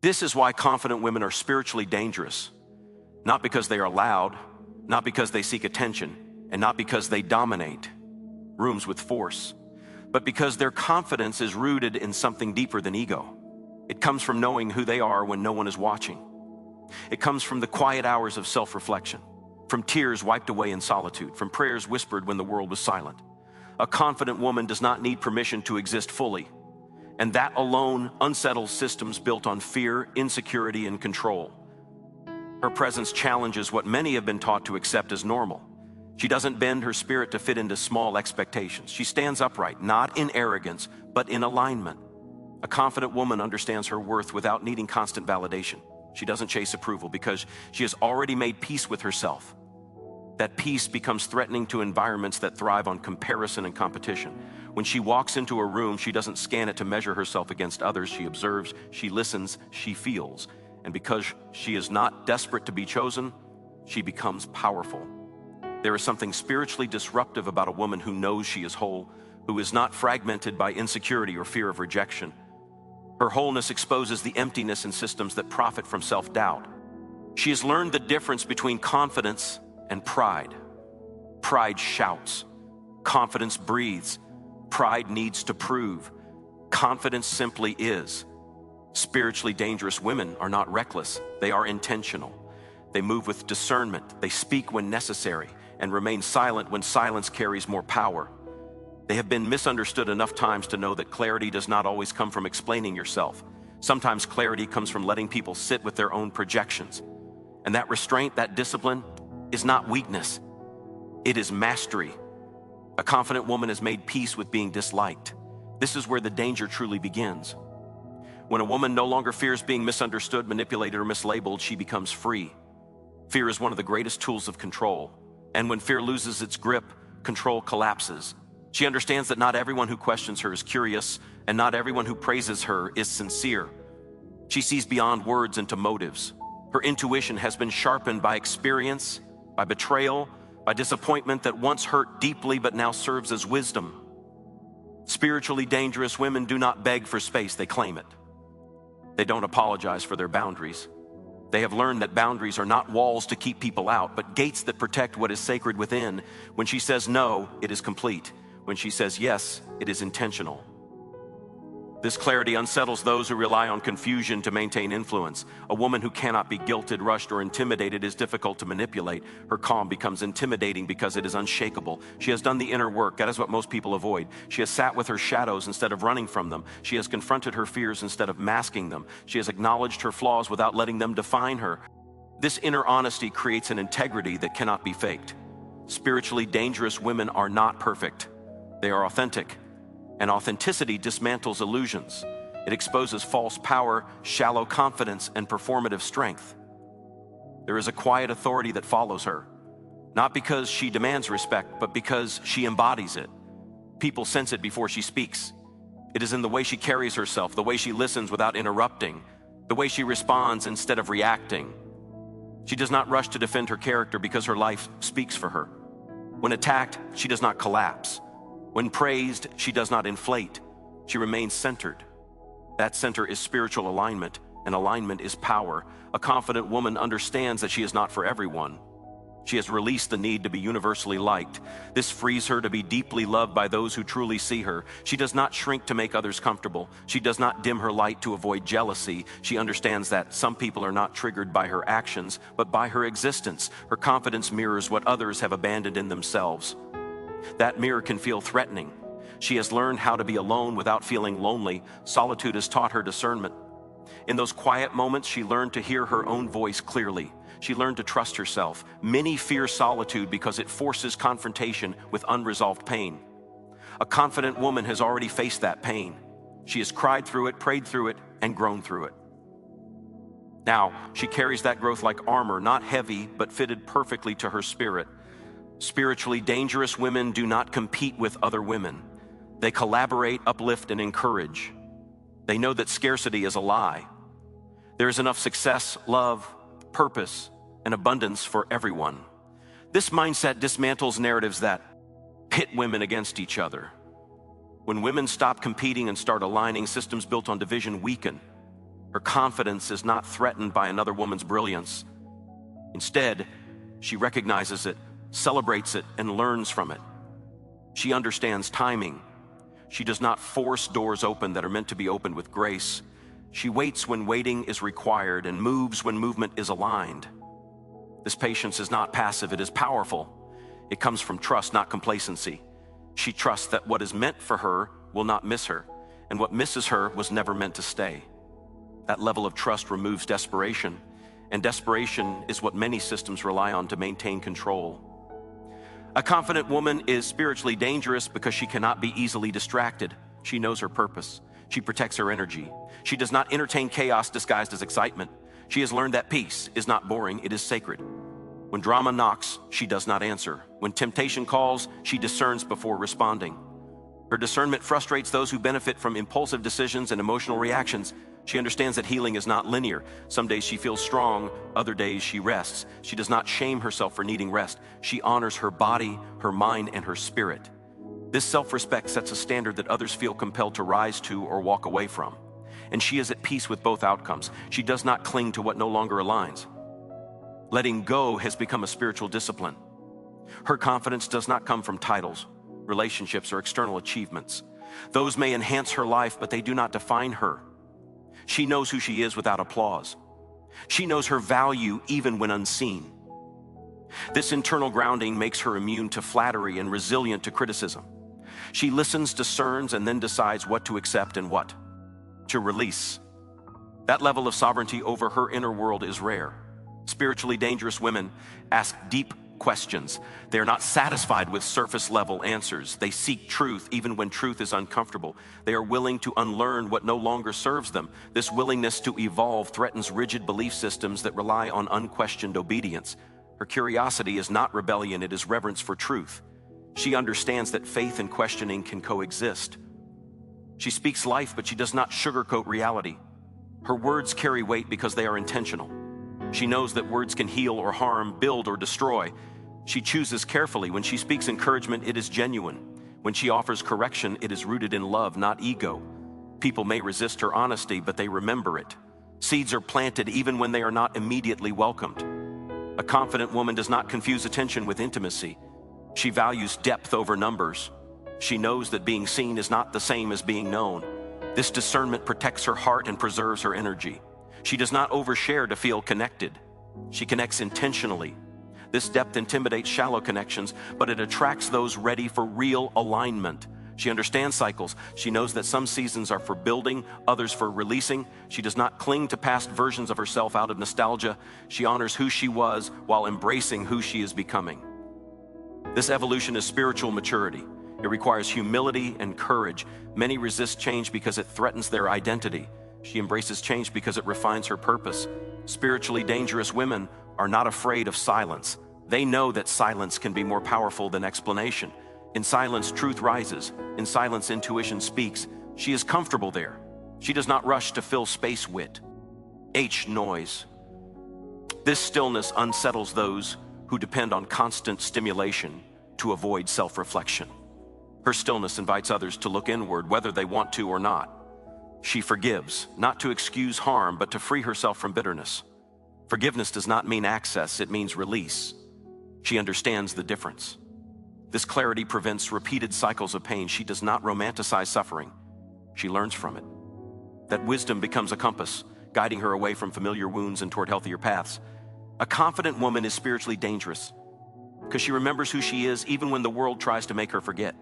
This is why confident women are spiritually dangerous, not because they are loud, not because they seek attention, and not because they dominate rooms with force, but because their confidence is rooted in something deeper than ego. It comes from knowing who they are when no one is watching. It comes from the quiet hours of self-reflection, from tears wiped away in solitude, from prayers whispered when the world was silent. A confident woman does not need permission to exist fully, and that alone unsettles systems built on fear, insecurity, and control. Her presence challenges what many have been taught to accept as normal. She doesn't bend her spirit to fit into small expectations. She stands upright, not in arrogance, but in alignment. A confident woman understands her worth without needing constant validation. She doesn't chase approval because she has already made peace with herself. That peace becomes threatening to environments that thrive on comparison and competition. When she walks into a room, she doesn't scan it to measure herself against others. She observes, she listens, she feels. And because she is not desperate to be chosen, she becomes powerful. There is something spiritually disruptive about a woman who knows she is whole, who is not fragmented by insecurity or fear of rejection. Her wholeness exposes the emptiness in systems that profit from self-doubt. She has learned the difference between confidence and pride. Pride shouts. Confidence breathes. Pride needs to prove. Confidence simply is. Spiritually dangerous women are not reckless. They are intentional. They move with discernment. They speak when necessary and remain silent when silence carries more power. They have been misunderstood enough times to know that clarity does not always come from explaining yourself. Sometimes clarity comes from letting people sit with their own projections. And that restraint, that discipline, is not weakness. It is mastery. A confident woman has made peace with being disliked. This is where the danger truly begins. When a woman no longer fears being misunderstood, manipulated, or mislabeled, she becomes free. Fear is one of the greatest tools of control. And when fear loses its grip, control collapses. She understands that not everyone who questions her is curious, and not everyone who praises her is sincere. She sees beyond words into motives. Her intuition has been sharpened by experience, by betrayal, by disappointment that once hurt deeply but now serves as wisdom. Spiritually dangerous women do not beg for space, they claim it. They don't apologize for their boundaries. They have learned that boundaries are not walls to keep people out, but gates that protect what is sacred within. When she says no, it is complete. When she says yes, it is intentional. This clarity unsettles those who rely on confusion to maintain influence. A woman who cannot be guilted, rushed, or intimidated is difficult to manipulate. Her calm becomes intimidating because it is unshakable. She has done the inner work. That is what most people avoid. She has sat with her shadows instead of running from them. She has confronted her fears instead of masking them. She has acknowledged her flaws without letting them define her. This inner honesty creates an integrity that cannot be faked. Spiritually dangerous women are not perfect. They are authentic. And authenticity dismantles illusions. It exposes false power, shallow confidence, and performative strength. There is a quiet authority that follows her, not because she demands respect, but because she embodies it. People sense it before she speaks. It is in the way she carries herself, the way she listens without interrupting, the way she responds instead of reacting. She does not rush to defend her character because her life speaks for her. When attacked, she does not collapse. When praised, she does not inflate. She remains centered. That center is spiritual alignment, and alignment is power. A confident woman understands that she is not for everyone. She has released the need to be universally liked. This frees her to be deeply loved by those who truly see her. She does not shrink to make others comfortable. She does not dim her light to avoid jealousy. She understands that some people are not triggered by her actions, but by her existence. Her confidence mirrors what others have abandoned in themselves. That mirror can feel threatening. She has learned how to be alone without feeling lonely. Solitude has taught her discernment. In those quiet moments, she learned to hear her own voice clearly. She learned to trust herself. Many fear solitude because it forces confrontation with unresolved pain. A confident woman has already faced that pain. She has cried through it, prayed through it, and grown through it. Now, she carries that growth like armor, not heavy, but fitted perfectly to her spirit. Spiritually dangerous women do not compete with other women. They collaborate, uplift, and encourage. They know that scarcity is a lie. There is enough success, love, purpose, and abundance for everyone. This mindset dismantles narratives that pit women against each other. When women stop competing and start aligning, systems built on division weaken. Her confidence is not threatened by another woman's brilliance. Instead, she recognizes it, celebrates it, and learns from it. She understands timing. She does not force doors open that are meant to be opened with grace. She waits when waiting is required and moves when movement is aligned. This patience is not passive, it is powerful. It comes from trust, not complacency. She trusts that what is meant for her will not miss her, and what misses her was never meant to stay. That level of trust removes desperation, and desperation is what many systems rely on to maintain control. A confident woman is spiritually dangerous because she cannot be easily distracted. She knows her purpose. She protects her energy. She does not entertain chaos disguised as excitement. She has learned that peace is not boring, it is sacred. When drama knocks, she does not answer. When temptation calls, she discerns before responding. Her discernment frustrates those who benefit from impulsive decisions and emotional reactions. She understands that healing is not linear. Some days she feels strong, other days she rests. She does not shame herself for needing rest. She honors her body, her mind, and her spirit. This self-respect sets a standard that others feel compelled to rise to or walk away from. And she is at peace with both outcomes. She does not cling to what no longer aligns. Letting go has become a spiritual discipline. Her confidence does not come from titles, relationships, or external achievements. Those may enhance her life, but they do not define her. She knows who she is without applause. She knows her value even when unseen. This internal grounding makes her immune to flattery and resilient to criticism. She listens, discerns, and then decides what to accept and what to release. That level of sovereignty over her inner world is rare. Spiritually dangerous women ask deep questions. They are not satisfied with surface-level answers. They seek truth even when truth is uncomfortable. They are willing to unlearn what no longer serves them. This willingness to evolve threatens rigid belief systems that rely on unquestioned obedience. Her curiosity is not rebellion, it is reverence for truth. She understands that faith and questioning can coexist. She speaks life, but she does not sugarcoat reality. Her words carry weight because they are intentional. She knows that words can heal or harm, build or destroy. She chooses carefully. When she speaks encouragement, it is genuine. When she offers correction, it is rooted in love, not ego. People may resist her honesty, but they remember it. Seeds are planted even when they are not immediately welcomed. A confident woman does not confuse attention with intimacy. She values depth over numbers. She knows that being seen is not the same as being known. This discernment protects her heart and preserves her energy. She does not overshare to feel connected. She connects intentionally. This depth intimidates shallow connections, but it attracts those ready for real alignment. She understands cycles. She knows that some seasons are for building, others for releasing. She does not cling to past versions of herself out of nostalgia. She honors who she was while embracing who she is becoming. This evolution is spiritual maturity. It requires humility and courage. Many resist change because it threatens their identity. She embraces change because it refines her purpose. Spiritually dangerous women are not afraid of silence. They know that silence can be more powerful than explanation. In silence, truth rises. In silence, intuition speaks. She is comfortable there. She does not rush to fill space with noise. This stillness unsettles those who depend on constant stimulation to avoid self-reflection. Her stillness invites others to look inward, whether they want to or not. She forgives, not to excuse harm, but to free herself from bitterness. Forgiveness does not mean access, it means release. She understands the difference. This clarity prevents repeated cycles of pain. She does not romanticize suffering. She learns from it. That wisdom becomes a compass, guiding her away from familiar wounds and toward healthier paths. A confident woman is spiritually dangerous because she remembers who she is even when the world tries to make her forget.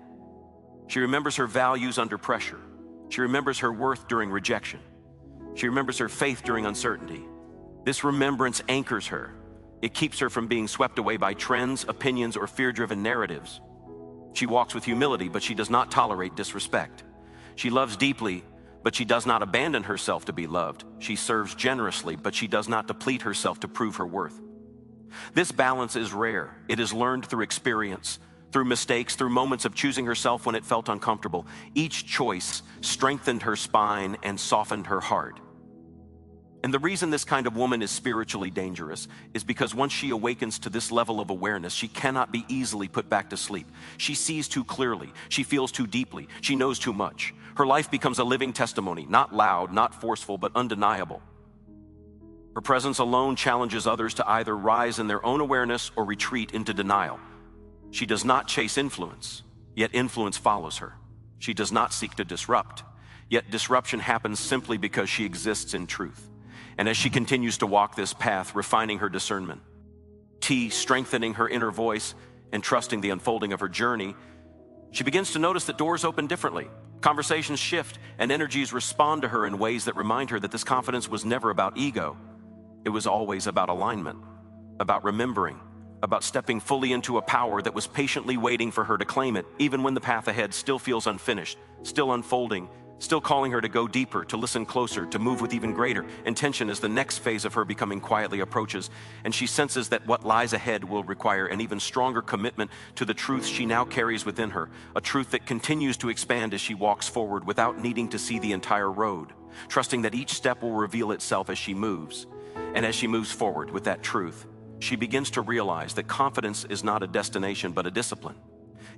She remembers her values under pressure. She remembers her worth during rejection. She remembers her faith during uncertainty. This remembrance anchors her. It keeps her from being swept away by trends, opinions, or fear-driven narratives. She walks with humility, but she does not tolerate disrespect. She loves deeply, but she does not abandon herself to be loved. She serves generously, but she does not deplete herself to prove her worth. This balance is rare. It is learned through experience, through mistakes, through moments of choosing herself when it felt uncomfortable. Each choice strengthened her spine and softened her heart. And And the reason this kind of woman is spiritually dangerous is because once she awakens to this level of awareness, she cannot be easily put back to sleep. She sees too clearly. She feels too deeply. She knows too much. Her life becomes a living testimony, not loud, not forceful, but undeniable. Her presence alone challenges others to either rise in their own awareness or retreat into denial. She does not chase influence, yet influence follows her. She does not seek to disrupt, yet disruption happens simply because she exists in truth. And as she continues to walk this path, refining her discernment, strengthening her inner voice, and trusting the unfolding of her journey, she begins to notice that doors open differently, conversations shift, and energies respond to her in ways that remind her that this confidence was never about ego. It was always about alignment, about remembering, about stepping fully into a power that was patiently waiting for her to claim it, even when the path ahead still feels unfinished, still unfolding, still calling her to go deeper, to listen closer, to move with even greater intention as the next phase of her becoming quietly approaches, and she senses that what lies ahead will require an even stronger commitment to the truth she now carries within her, a truth that continues to expand as she walks forward without needing to see the entire road, trusting that each step will reveal itself as she moves. And as she moves forward with that truth, she begins to realize that confidence is not a destination but a discipline.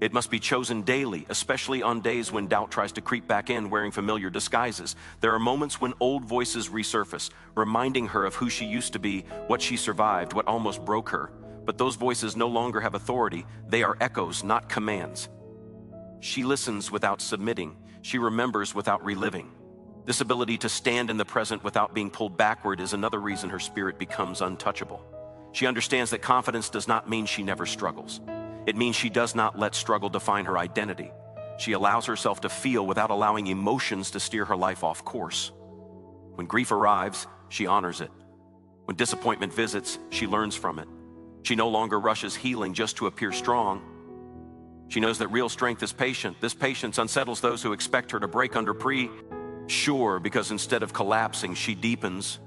It must be chosen daily, especially on days when doubt tries to creep back in wearing familiar disguises. There are moments when old voices resurface, reminding her of who she used to be, what she survived, what almost broke her. But those voices no longer have authority. They are echoes, not commands. She listens without submitting. She remembers without reliving. This ability to stand in the present without being pulled backward is another reason her spirit becomes untouchable. She understands that confidence does not mean she never struggles. It means she does not let struggle define her identity. She allows herself to feel without allowing emotions to steer her life off course. When grief arrives, she honors it. When disappointment visits, she learns from it. She no longer rushes healing just to appear strong. She knows that real strength is patient. This patience unsettles those who expect her to break under pressure, because instead of collapsing, she deepens.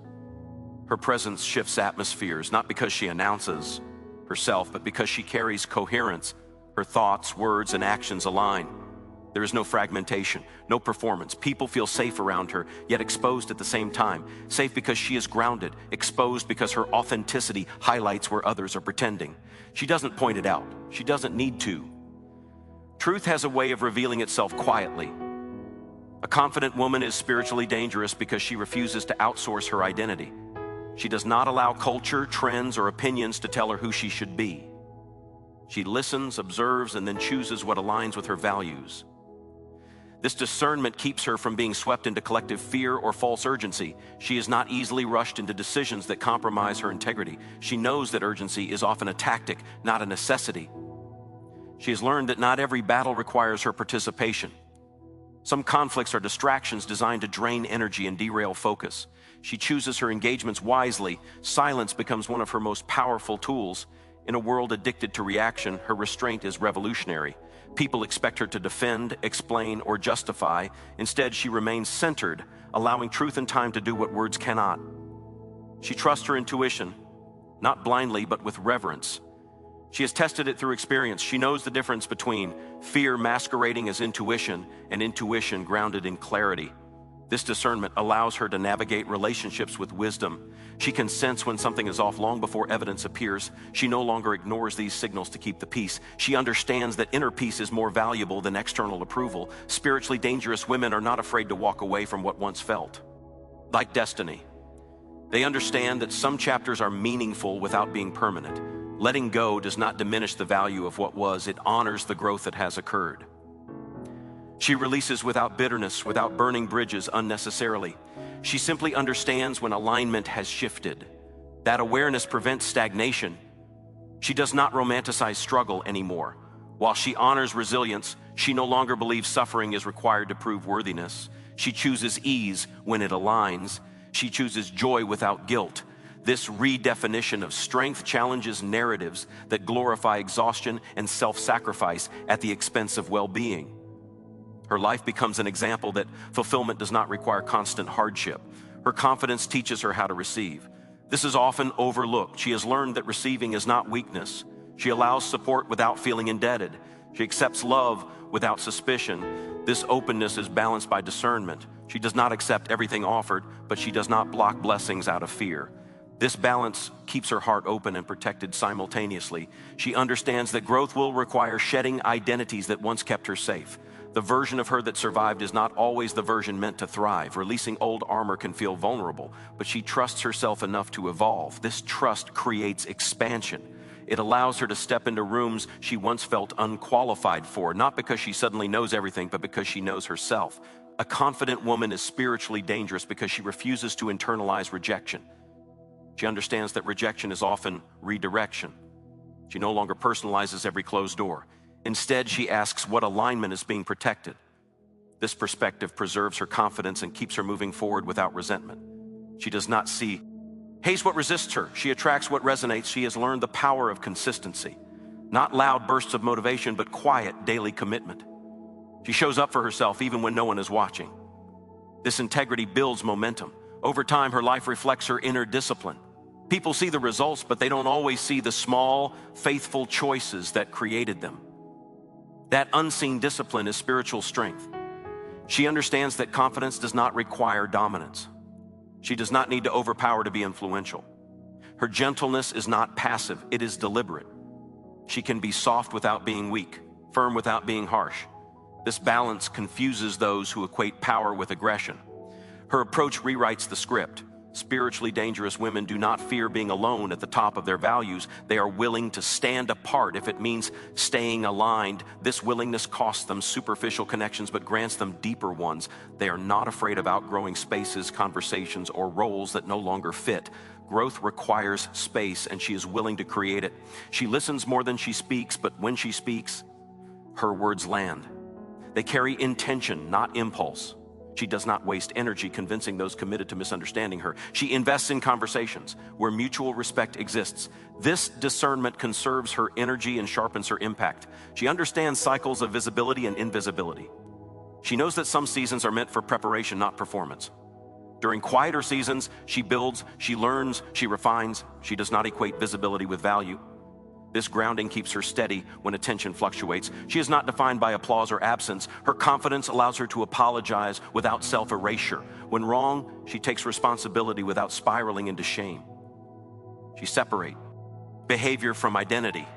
Her presence shifts atmospheres, not because she announces herself, but because she carries coherence. Her thoughts, words, and actions align. There is no fragmentation, no performance. People feel safe around her, yet exposed at the same time. Safe because she is grounded, exposed because her authenticity highlights where others are pretending. She doesn't point it out. She doesn't need to. Truth has a way of revealing itself quietly. A confident woman is spiritually dangerous because she refuses to outsource her identity. She does not allow culture, trends, or opinions to tell her who she should be. She listens, observes, and then chooses what aligns with her values. This discernment keeps her from being swept into collective fear or false urgency. She is not easily rushed into decisions that compromise her integrity. She knows that urgency is often a tactic, not a necessity. She has learned that not every battle requires her participation. Some conflicts are distractions designed to drain energy and derail focus. She chooses her engagements wisely. Silence becomes one of her most powerful tools. In a world addicted to reaction, her restraint is revolutionary. People expect her to defend, explain, or justify. Instead, she remains centered, allowing truth and time to do what words cannot. She trusts her intuition, not blindly, but with reverence. She has tested it through experience. She knows the difference between fear masquerading as intuition and intuition grounded in clarity. This discernment allows her to navigate relationships with wisdom. She can sense when something is off long before evidence appears. She no longer ignores these signals to keep the peace. She understands that inner peace is more valuable than external approval. Spiritually dangerous women are not afraid to walk away from what once felt like destiny. They understand that some chapters are meaningful without being permanent. Letting go does not diminish the value of what was. It honors the growth that has occurred. She releases without bitterness, without burning bridges unnecessarily. She simply understands when alignment has shifted. That awareness prevents stagnation. She does not romanticize struggle anymore. While she honors resilience, she no longer believes suffering is required to prove worthiness. She chooses ease when it aligns. She chooses joy without guilt. This redefinition of strength challenges narratives that glorify exhaustion and self-sacrifice at the expense of well-being. Her life becomes an example that fulfillment does not require constant hardship. Her confidence teaches her how to receive. This is often overlooked. She has learned that receiving is not weakness. She allows support without feeling indebted. She accepts love without suspicion. This openness is balanced by discernment. She does not accept everything offered, but she does not block blessings out of fear. This balance keeps her heart open and protected simultaneously. She understands that growth will require shedding identities that once kept her safe. The version of her that survived is not always the version meant to thrive. Releasing old armor can feel vulnerable, but she trusts herself enough to evolve. This trust creates expansion. It allows her to step into rooms she once felt unqualified for, not because she suddenly knows everything, but because she knows herself. A confident woman is spiritually dangerous because she refuses to internalize rejection. She understands that rejection is often redirection. She no longer personalizes every closed door. Instead, she asks what alignment is being protected. This perspective preserves her confidence and keeps her moving forward without resentment. She does not see haste what resists her. She attracts what resonates. She has learned the power of consistency. Not loud bursts of motivation, but quiet daily commitment. She shows up for herself even when no one is watching. This integrity builds momentum. Over time, her life reflects her inner discipline. People see the results, but they don't always see the small, faithful choices that created them. That unseen discipline is spiritual strength. She understands that confidence does not require dominance. She does not need to overpower to be influential. Her gentleness is not passive, it is deliberate. She can be soft without being weak, firm without being harsh. This balance confuses those who equate power with aggression. Her approach rewrites the script. Spiritually dangerous women do not fear being alone at the top of their values. They are willing to stand apart if it means staying aligned. This willingness costs them superficial connections but grants them deeper ones. They are not afraid of outgrowing spaces, conversations, or roles that no longer fit. Growth requires space, and she is willing to create it. She listens more than she speaks, but when she speaks, her words land. They carry intention, not impulse. She does not waste energy convincing those committed to misunderstanding her. She invests in conversations where mutual respect exists. This discernment conserves her energy and sharpens her impact. She understands cycles of visibility and invisibility. She knows that some seasons are meant for preparation, not performance. During quieter seasons, she builds, she learns, she refines. She does not equate visibility with value. This grounding keeps her steady when attention fluctuates. She is not defined by applause or absence. Her confidence allows her to apologize without self-erasure. When wrong, she takes responsibility without spiraling into shame. She separates behavior from identity.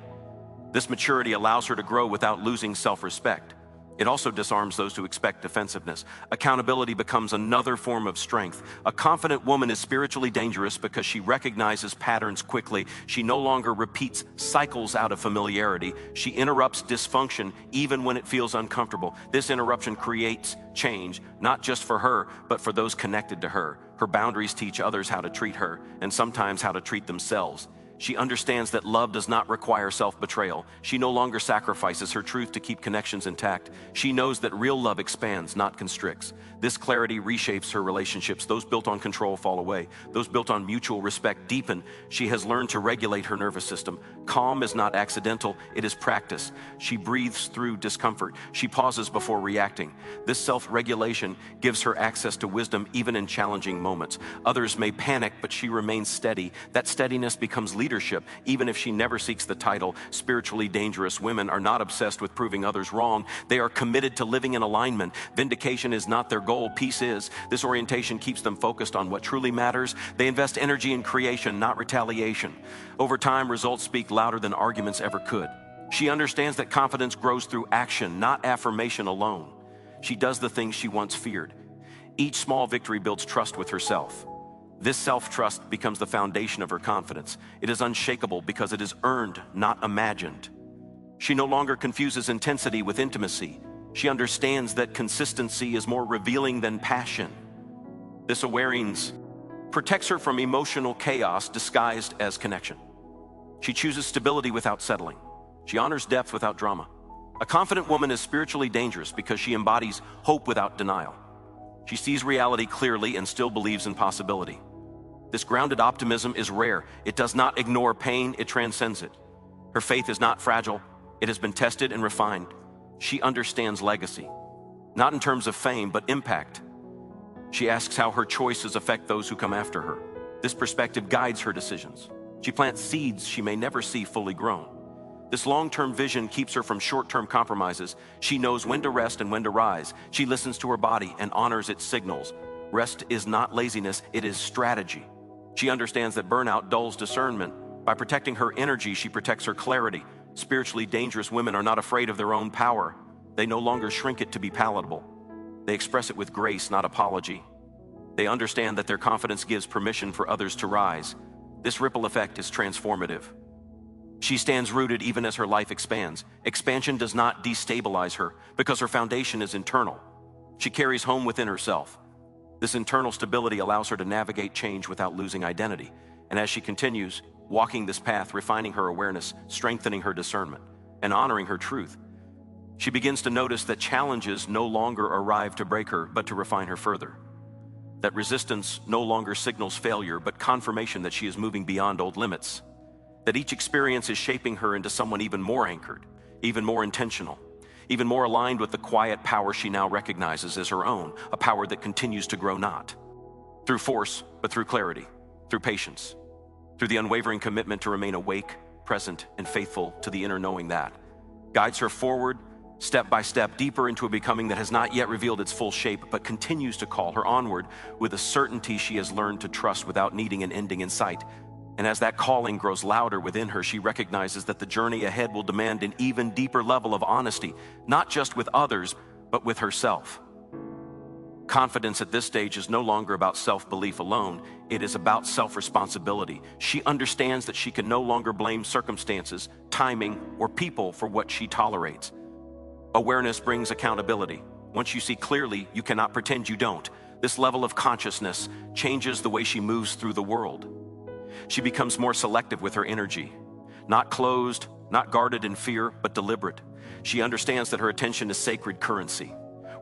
This maturity allows her to grow without losing self-respect. It also disarms those who expect defensiveness. Accountability becomes another form of strength. A confident woman is spiritually dangerous because she recognizes patterns quickly. She no longer repeats cycles out of familiarity. She interrupts dysfunction even when it feels uncomfortable. This interruption creates change, not just for her, but for those connected to her. Her boundaries teach others how to treat her, and sometimes how to treat themselves. She understands that love does not require self-betrayal. She no longer sacrifices her truth to keep connections intact. She knows that real love expands, not constricts. This clarity reshapes her relationships. Those built on control fall away. Those built on mutual respect deepen. She has learned to regulate her nervous system. Calm is not accidental, it is practice. She breathes through discomfort. She pauses before reacting. This self-regulation gives her access to wisdom even in challenging moments. Others may panic, but she remains steady. That steadiness becomes leadership, even if she never seeks the title. Spiritually dangerous women are not obsessed with proving others wrong. They are committed to living in alignment. Vindication is not their goal, peace is. This orientation keeps them focused on what truly matters. They invest energy in creation, not retaliation. Over time, results speak louder than arguments ever could. She understands that confidence grows through action, not affirmation alone. She does the things she once feared. Each small victory builds trust with herself. This self-trust becomes the foundation of her confidence. It is unshakable because it is earned, not imagined. She no longer confuses intensity with intimacy. She understands that consistency is more revealing than passion. This awareness protects her from emotional chaos disguised as connection. She chooses stability without settling. She honors depth without drama. A confident woman is spiritually dangerous because she embodies hope without denial. She sees reality clearly and still believes in possibility. This grounded optimism is rare. It does not ignore pain, it transcends it. Her faith is not fragile. It has been tested and refined. She understands legacy, not in terms of fame, but impact. She asks how her choices affect those who come after her. This perspective guides her decisions. She plants seeds she may never see fully grown. This long-term vision keeps her from short-term compromises. She knows when to rest and when to rise. She listens to her body and honors its signals. Rest is not laziness, it is strategy. She understands that burnout dulls discernment. By protecting her energy, she protects her clarity. Spiritually dangerous women are not afraid of their own power. They no longer shrink it to be palatable. They express it with grace, not apology. They understand that their confidence gives permission for others to rise. This ripple effect is transformative. She stands rooted even as her life expands. Expansion does not destabilize her because her foundation is internal. She carries home within herself. This internal stability allows her to navigate change without losing identity. And as she continues, walking this path, refining her awareness, strengthening her discernment, and honoring her truth, she begins to notice that challenges no longer arrive to break her, but to refine her further. That resistance no longer signals failure, but confirmation that she is moving beyond old limits. That each experience is shaping her into someone even more anchored, even more intentional, even more aligned with the quiet power she now recognizes as her own, a power that continues to grow not through force, but through clarity, through patience, through the unwavering commitment to remain awake, present, and faithful to the inner knowing that guides her forward, step by step, deeper into a becoming that has not yet revealed its full shape, but continues to call her onward with a certainty she has learned to trust without needing an ending in sight. And as that calling grows louder within her, she recognizes that the journey ahead will demand an even deeper level of honesty, not just with others, but with herself. Confidence at this stage is no longer about self-belief alone. It is about self-responsibility. She understands that she can no longer blame circumstances, timing, or people for what she tolerates. Awareness brings accountability. Once you see clearly, you cannot pretend you don't. This level of consciousness changes the way she moves through the world. She becomes more selective with her energy, not closed, not guarded in fear, but deliberate. She understands that her attention is sacred currency.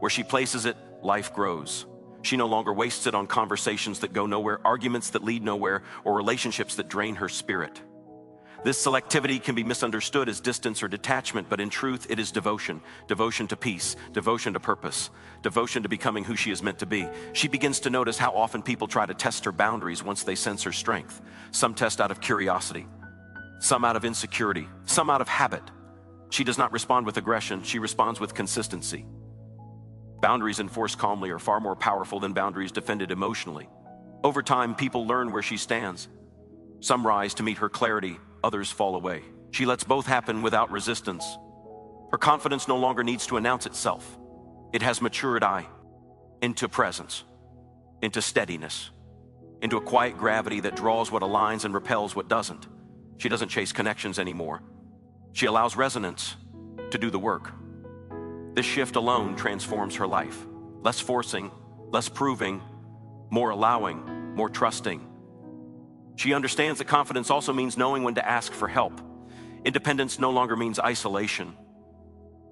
Where she places it, life grows. She no longer wastes it on conversations that go nowhere, arguments that lead nowhere, or relationships that drain her spirit. This selectivity can be misunderstood as distance or detachment, but in truth, it is devotion. Devotion to peace, devotion to purpose, devotion to becoming who she is meant to be. She begins to notice how often people try to test her boundaries once they sense her strength. Some test out of curiosity, some out of insecurity, some out of habit. She does not respond with aggression, she responds with consistency. Boundaries enforced calmly are far more powerful than boundaries defended emotionally. Over time, people learn where she stands. Some rise to meet her clarity, others fall away. She lets both happen without resistance. Her confidence no longer needs to announce itself. It has matured into presence, into steadiness, into a quiet gravity that draws what aligns and repels what doesn't. She doesn't chase connections anymore. She allows resonance to do the work. This shift alone transforms her life. Less forcing, less proving, more allowing, more trusting. She understands that confidence also means knowing when to ask for help. Independence no longer means isolation.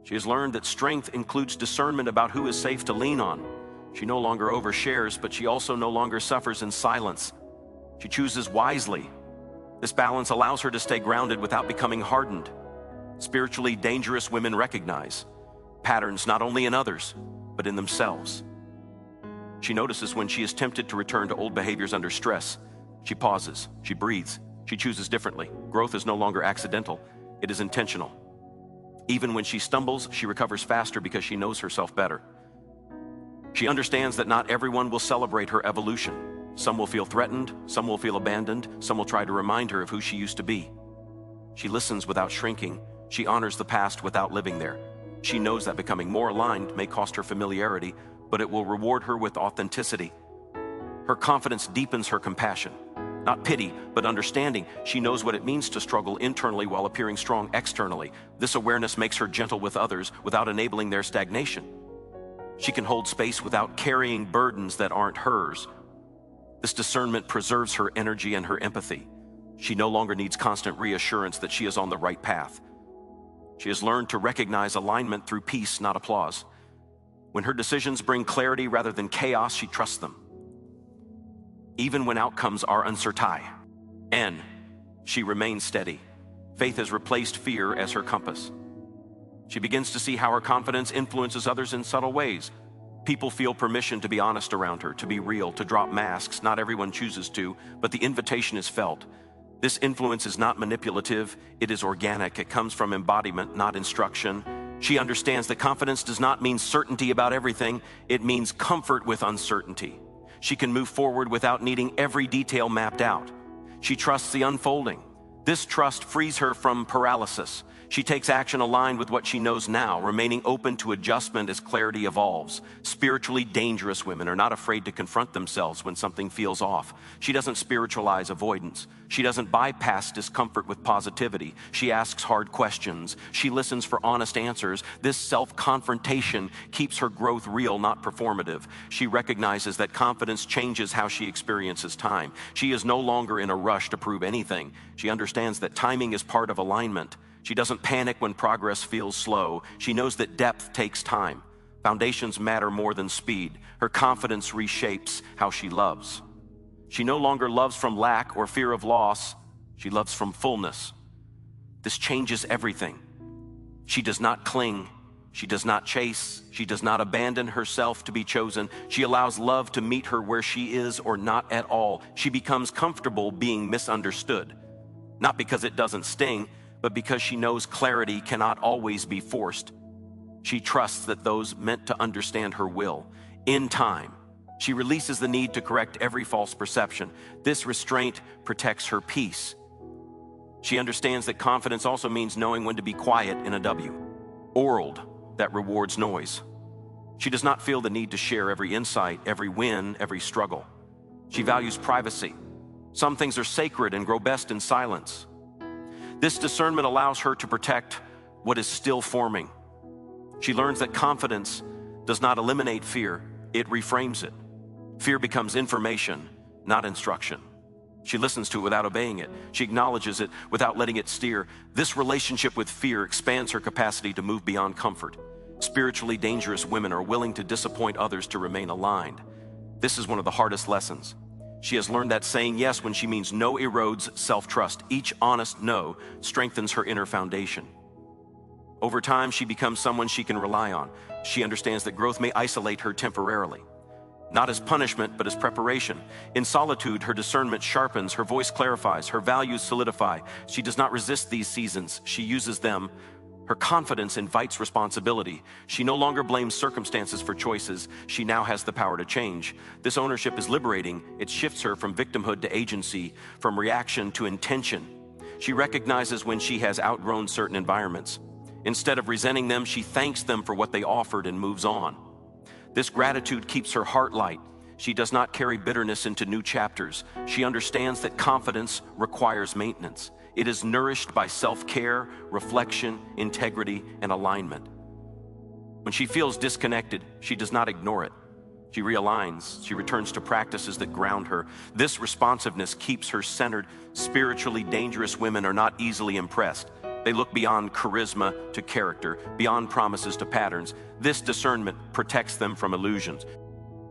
She has learned that strength includes discernment about who is safe to lean on. She no longer overshares, but she also no longer suffers in silence. She chooses wisely. This balance allows her to stay grounded without becoming hardened. Spiritually dangerous women recognize patterns not only in others, but in themselves. She notices when she is tempted to return to old behaviors under stress. She pauses, she breathes, she chooses differently. Growth is no longer accidental, it is intentional. Even when she stumbles, she recovers faster because she knows herself better. She understands that not everyone will celebrate her evolution. Some will feel threatened, some will feel abandoned, some will try to remind her of who she used to be. She listens without shrinking, she honors the past without living there. She knows that becoming more aligned may cost her familiarity, but it will reward her with authenticity. Her confidence deepens her compassion. Not pity, but understanding. She knows what it means to struggle internally while appearing strong externally. This awareness makes her gentle with others without enabling their stagnation. She can hold space without carrying burdens that aren't hers. This discernment preserves her energy and her empathy. She no longer needs constant reassurance that she is on the right path. She has learned to recognize alignment through peace, not applause. When her decisions bring clarity rather than chaos, she trusts them, even when outcomes are uncertain. And she remains steady. Faith has replaced fear as her compass. She begins to see how her confidence influences others in subtle ways. People feel permission to be honest around her, to be real, to drop masks. Not everyone chooses to, but the invitation is felt. This influence is not manipulative, it is organic. It comes from embodiment, not instruction. She understands that confidence does not mean certainty about everything, it means comfort with uncertainty. She can move forward without needing every detail mapped out. She trusts the unfolding. This trust frees her from paralysis. She takes action aligned with what she knows now, remaining open to adjustment as clarity evolves. Spiritually dangerous women are not afraid to confront themselves when something feels off. She doesn't spiritualize avoidance. She doesn't bypass discomfort with positivity. She asks hard questions. She listens for honest answers. This self-confrontation keeps her growth real, not performative. She recognizes that confidence changes how she experiences time. She is no longer in a rush to prove anything. She understands that timing is part of alignment. She doesn't panic when progress feels slow. She knows that depth takes time. Foundations matter more than speed. Her confidence reshapes how she loves. She no longer loves from lack or fear of loss. She loves from fullness. This changes everything. She does not cling. She does not chase. She does not abandon herself to be chosen. She allows love to meet her where she is or not at all. She becomes comfortable being misunderstood. Not because it doesn't sting, but because she knows clarity cannot always be forced. She trusts that those meant to understand her will. In time, she releases the need to correct every false perception. This restraint protects her peace. She understands that confidence also means knowing when to be quiet in a W, oraled that rewards noise. She does not feel the need to share every insight, every win, every struggle. She values privacy. Some things are sacred and grow best in silence. This discernment allows her to protect what is still forming. She learns that confidence does not eliminate fear, it reframes it. Fear becomes information, not instruction. She listens to it without obeying it. She acknowledges it without letting it steer. This relationship with fear expands her capacity to move beyond comfort. Spiritually dangerous women are willing to disappoint others to remain aligned. This is one of the hardest lessons. She has learned that saying yes when she means no erodes self-trust. Each honest no strengthens her inner foundation. Over time, she becomes someone she can rely on. She understands that growth may isolate her temporarily, not as punishment, but as preparation. In solitude, her discernment sharpens, her voice clarifies, her values solidify. She does not resist these seasons. She uses them. Her confidence invites responsibility. She no longer blames circumstances for choices. She now has the power to change. This ownership is liberating. It shifts her from victimhood to agency, from reaction to intention. She recognizes when she has outgrown certain environments. Instead of resenting them, she thanks them for what they offered and moves on. This gratitude keeps her heart light. She does not carry bitterness into new chapters. She understands that confidence requires maintenance. It is nourished by self-care, reflection, integrity, and alignment. When she feels disconnected, she does not ignore it. She realigns. She returns to practices that ground her. This responsiveness keeps her centered. Spiritually dangerous women are not easily impressed. They look beyond charisma to character, beyond promises to patterns. This discernment protects them from illusions.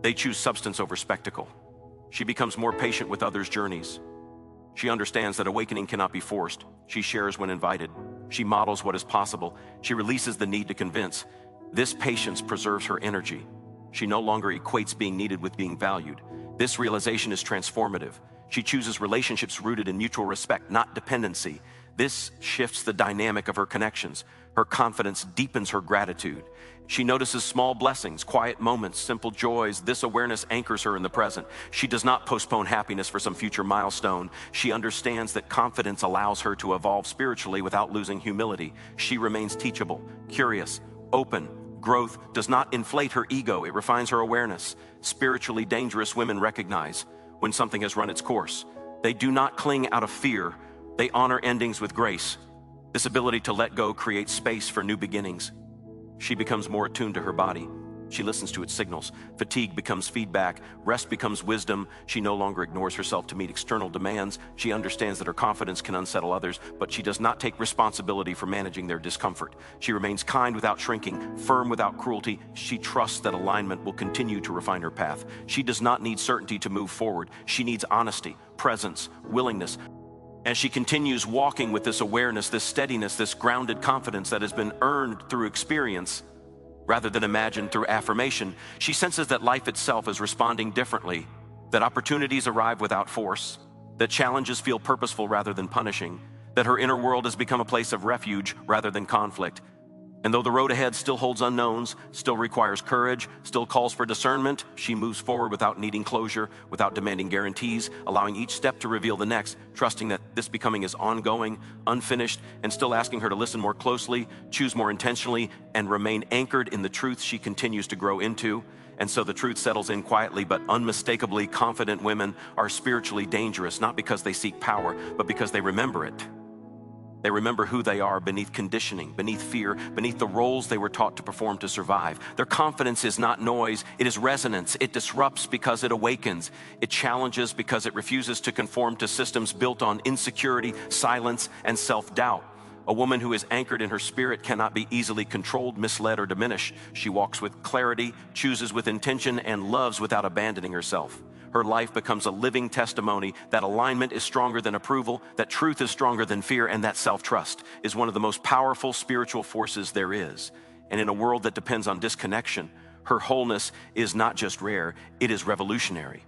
They choose substance over spectacle. She becomes more patient with others' journeys. She understands that awakening cannot be forced. She shares when invited. She models what is possible. She releases the need to convince. This patience preserves her energy. She no longer equates being needed with being valued. This realization is transformative. She chooses relationships rooted in mutual respect, not dependency. This shifts the dynamic of her connections. Her confidence deepens her gratitude. She notices small blessings, quiet moments, simple joys. This awareness anchors her in the present. She does not postpone happiness for some future milestone. She understands that confidence allows her to evolve spiritually without losing humility. She remains teachable, curious, open. Growth does not inflate her ego, it refines her awareness. Spiritually dangerous women recognize when something has run its course. They do not cling out of fear. They honor endings with grace. This ability to let go creates space for new beginnings. She becomes more attuned to her body. She listens to its signals. Fatigue becomes feedback. Rest becomes wisdom. She no longer ignores herself to meet external demands. She understands that her confidence can unsettle others, but she does not take responsibility for managing their discomfort. She remains kind without shrinking, firm without cruelty. She trusts that alignment will continue to refine her path. She does not need certainty to move forward. She needs honesty, presence, willingness. As she continues walking with this awareness, this steadiness, this grounded confidence that has been earned through experience rather than imagined through affirmation, she senses that life itself is responding differently, that opportunities arrive without force, that challenges feel purposeful rather than punishing, that her inner world has become a place of refuge rather than conflict. And though the road ahead still holds unknowns, still requires courage, still calls for discernment, she moves forward without needing closure, without demanding guarantees, allowing each step to reveal the next, trusting that this becoming is ongoing, unfinished, and still asking her to listen more closely, choose more intentionally, and remain anchored in the truth she continues to grow into. And so the truth settles in quietly, but unmistakably confident women are spiritually dangerous, not because they seek power, but because they remember it. They remember who they are beneath conditioning, beneath fear, beneath the roles they were taught to perform to survive. Their confidence is not noise, it is resonance. It disrupts because it awakens. It challenges because it refuses to conform to systems built on insecurity, silence, and self-doubt. A woman who is anchored in her spirit cannot be easily controlled, misled, or diminished. She walks with clarity, chooses with intention, and loves without abandoning herself. Her life becomes a living testimony that alignment is stronger than approval, that truth is stronger than fear, and that self-trust is one of the most powerful spiritual forces there is. And in a world that depends on disconnection, her wholeness is not just rare, it is revolutionary.